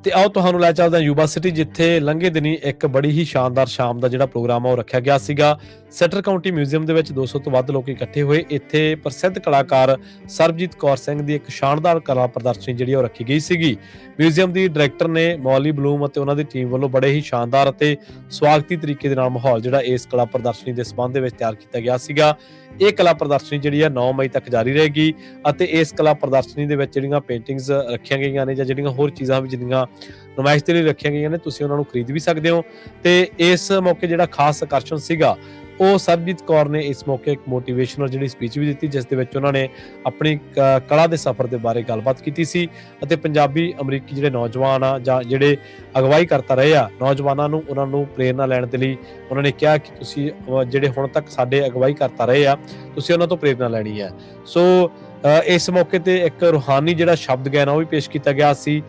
ਤੇ ਆਓ ਤੁਹਾਨੂੰ ਲੈ ਚੱਲਦੇ ਹਾਂ ਯੂਬਾ ਸਿਟੀ, ਜਿੱਥੇ ਲੰਘੇ ਦਿਨੀ ਇੱਕ ਬੜੀ ਹੀ ਸ਼ਾਨਦਾਰ ਸ਼ਾਮ ਦਾ ਜਿਹੜਾ ਪ੍ਰੋਗਰਾਮ ਆ ਉਹ ਰੱਖਿਆ ਗਿਆ ਸੀਗਾ। ਸੈਂਟਰ ਕਾਉਂਟੀ ਮਿਊਜ਼ੀਅਮ ਦੇ ਵਿੱਚ 200 ਤੋਂ ਵੱਧ ਲੋਕ ਇਕੱਠੇ ਹੋਏ। ਇੱਥੇ ਪ੍ਰਸਿੱਧ ਕਲਾਕਾਰ ਸਰਬਜੀਤ ਕੌਰ ਸਿੰਘ ਦੀ ਇੱਕ ਸ਼ਾਨਦਾਰ ਕਲਾ ਪ੍ਰਦਰਸ਼ਨੀ ਜਿਹੜੀ ਉਹ ਰੱਖੀ ਗਈ ਸੀਗੀ। ਮਿਊਜ਼ੀਅਮ ਦੀ ਡਾਇਰੈਕਟਰ ਨੇ ਮੌਲੀ ਬਲੂਮ ਅਤੇ ਉਹਨਾਂ ਦੀ ਟੀਮ ਵੱਲੋਂ ਬੜੇ ਹੀ ਸ਼ਾਨਦਾਰ ਅਤੇ ਸਵਾਗਤੀ ਤਰੀਕੇ ਦੇ ਨਾਲ ਮਾਹੌਲ ਜਿਹੜਾ ਇਸ ਕਲਾ ਪ੍ਰਦਰਸ਼ਨੀ ਦੇ ਸੰਬੰਧ ਦੇ ਵਿੱਚ ਤਿਆਰ ਕੀਤਾ ਗਿਆ ਸੀਗਾ। ਇਹ ਕਲਾ ਪ੍ਰਦਰਸ਼ਨੀ ਜਿਹੜੀ ਆ 9 ਮਈ ਤੱਕ ਜਾਰੀ ਰਹੇਗੀ ਅਤੇ ਇਸ ਕਲਾ ਪ੍ਰਦਰਸ਼ਨੀ ਦੇ ਵਿੱਚ ਜਿਹੜੀਆਂ ਪੇਂਟਿੰਗਸ ਰੱਖੀਆਂ ਗਈਆਂ ਨੇ ਜਾਂ ਜਿਹੜੀਆਂ ਹੋਰ ਚੀਜ਼ਾਂ ਵੀ ਜਿਹੜੀਆਂ ਨੁਮਾਇਸ਼ ਦੇ ਲਈ ਰੱਖੀਆਂ ਗਈਆਂ ਨੇ, ਤੁਸੀਂ ਉਹਨਾਂ ਨੂੰ ਖਰੀਦ ਵੀ ਸਕਦੇ ਹੋ। ਤੇ ਇਸ ਮੌਕੇ ਜਿਹੜਾ ਖਾਸ ਆਕਰਸ਼ਣ ਸੀਗਾ ਉਹ ਸਰਬਜੀਤ ਕੌਰ ਨੇ ਇਸ ਮੌਕੇ ਇੱਕ ਮੋਟੀਵੇਸ਼ਨਲ ਜਿਹੜੀ ਸਪੀਚ ਵੀ ਦਿੱਤੀ, ਜਿਸ ਦੇ ਵਿੱਚ ਉਹਨਾਂ ਨੇ ਆਪਣੀ ਕਲਾ ਦੇ ਸਫ਼ਰ ਦੇ ਬਾਰੇ ਗੱਲਬਾਤ ਕੀਤੀ ਸੀ ਅਤੇ ਪੰਜਾਬੀ ਅਮਰੀਕੀ ਜਿਹੜੇ ਨੌਜਵਾਨ ਆ ਜਾਂ ਜਿਹੜੇ ਅਗਵਾਈ ਕਰਤਾ ਰਹੇ ਆ ਨੌਜਵਾਨਾਂ ਨੂੰ, ਉਹਨਾਂ ਨੂੰ ਪ੍ਰੇਰਨਾ ਲੈਣ ਦੇ ਲਈ ਉਹਨਾਂ ਨੇ ਕਿਹਾ ਕਿ ਤੁਸੀਂ ਜਿਹੜੇ ਹੁਣ ਤੱਕ ਸਾਡੇ ਅਗਵਾਈ ਕਰਤਾ ਰਹੇ ਆ, ਤੁਸੀਂ ਉਹਨਾਂ ਤੋਂ ਪ੍ਰੇਰਨਾ ਲੈਣੀ ਹੈ। ਸੋ ਇਸ ਮੌਕੇ ਤੇ ਇੱਕ ਰੂਹਾਨੀ ਜਿਹੜਾ ਸ਼ਬਦ ਗਾਇਨ ਉਹ ਵੀ ਪੇਸ਼ ਕੀਤਾ ਗਿਆ ਸੀ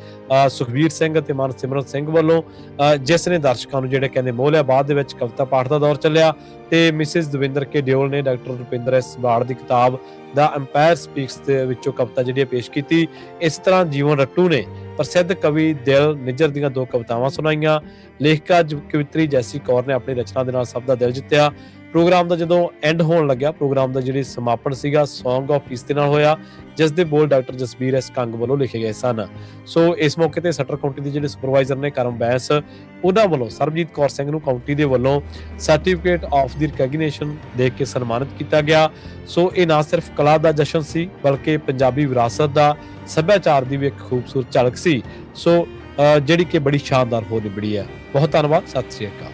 ਸੁਖਬੀਰ ਸਿੰਘ ਅਤੇ ਮਨਸਿਮਰਤ ਸਿੰਘ ਵੱਲੋਂ, ਜਿਸ ਨੇ ਦਰਸ਼ਕਾਂ ਨੂੰ ਜਿਹੜੇ ਕਹਿੰਦੇ ਮੋਹ ਲਿਆ। ਬਾਅਦ ਦੇ ਵਿੱਚ ਕਵਿਤਾ ਪਾਠ ਦਾ ਦੌਰ ਚੱਲਿਆ ਤੇ ਮਿਸਿਸ ਦਵਿੰਦਰ ਕੇ ਦਿਓਲ ਨੇ ਡਾਕਟਰ ਰੁਪਿੰਦਰ ਐਸ ਬਾੜ ਦੀ ਕਿਤਾਬ ਦਾ ਅੰਪਾਇਰ ਸਪੀਕਸ ਦੇ ਵਿੱਚੋਂ ਕਵਿਤਾ ਜਿਹੜੀ ਪੇਸ਼ ਕੀਤੀ। ਇਸ ਤਰ੍ਹਾਂ ਜੀਵਨ ਰੱਟੂ ਨੇ ਪ੍ਰਸਿੱਧ ਕਵੀ ਦਿਲ ਨਿੱਜਰ ਦੀਆਂ 2 ਕਵਿਤਾਵਾਂ ਸੁਣਾਈਆਂ। ਲੇਖਕਾ ਕਵਿਤਰੀ ਜੈਸੀ ਕੌਰ ਨੇ ਆਪਣੀ ਰਚਨਾ ਦੇ ਨਾਲ ਸਭ ਦਾ ਦਿਲ ਜਿੱਤਿਆ। ਪ੍ਰੋਗਰਾਮ ਦਾ ਜਦੋਂ ਐਂਡ ਹੋਣ ਲੱਗਿਆ, ਪ੍ਰੋਗਰਾਮ ਦਾ ਜਿਹੜੀ ਸਮਾਪਨ ਸੀਗਾ ਸੌਂਗ ਆਫ ਪੀਸ ਦੇ ਨਾਲ ਹੋਇਆ, ਜਿਸ ਦੇ ਬੋਲ ਡਾਕਟਰ ਜਸਬੀਰ ਐਸ ਕੰਗ ਵੱਲੋਂ ਲਿਖੇ ਗਏ ਸਨ। ਸੋ ਇਸ ਮੌਕੇ ਤੇ ਸੈਂਟਰ ਕਾਉਂਟੀ ਦੇ ਜਿਹੜੇ ਸੁਪਰਵਾਈਜ਼ਰ ਨੇ ਕਰਮ ਬੈਂਸ, ਉਹਨਾਂ ਵੱਲੋਂ ਸਰਬਜੀਤ ਕੌਰ ਸਿੰਘ ਨੂੰ ਕਾਉਂਟੀ ਦੇ ਵੱਲੋਂ ਸਰਟੀਫਿਕੇਟ ਆਫ ਦੀ ਰਿਕੈਗਨੀਸ਼ਨ ਦੇ ਕੇ ਸਨਮਾਨਿਤ ਕੀਤਾ ਗਿਆ। ਸੋ ਇਹ ਨਾ ਸਿਰਫ ਕਲਾ ਦਾ ਜਸ਼ਨ ਸੀ, ਬਲਕਿ ਪੰਜਾਬੀ ਵਿਰਾਸਤ ਦਾ, ਸੱਭਿਆਚਾਰ ਦੀ ਵੀ ਇੱਕ ਖੂਬਸੂਰਤ ਝਲਕ ਸੀ। ਸੋ ਜਿਹੜੀ ਕਿ ਬੜੀ ਸ਼ਾਨਦਾਰ ਹੋ ਨਿਬੜੀ ਹੈ। ਬਹੁਤ ਧੰਨਵਾਦ। ਸਤਿ ਸ੍ਰੀ ਅਕਾਲ।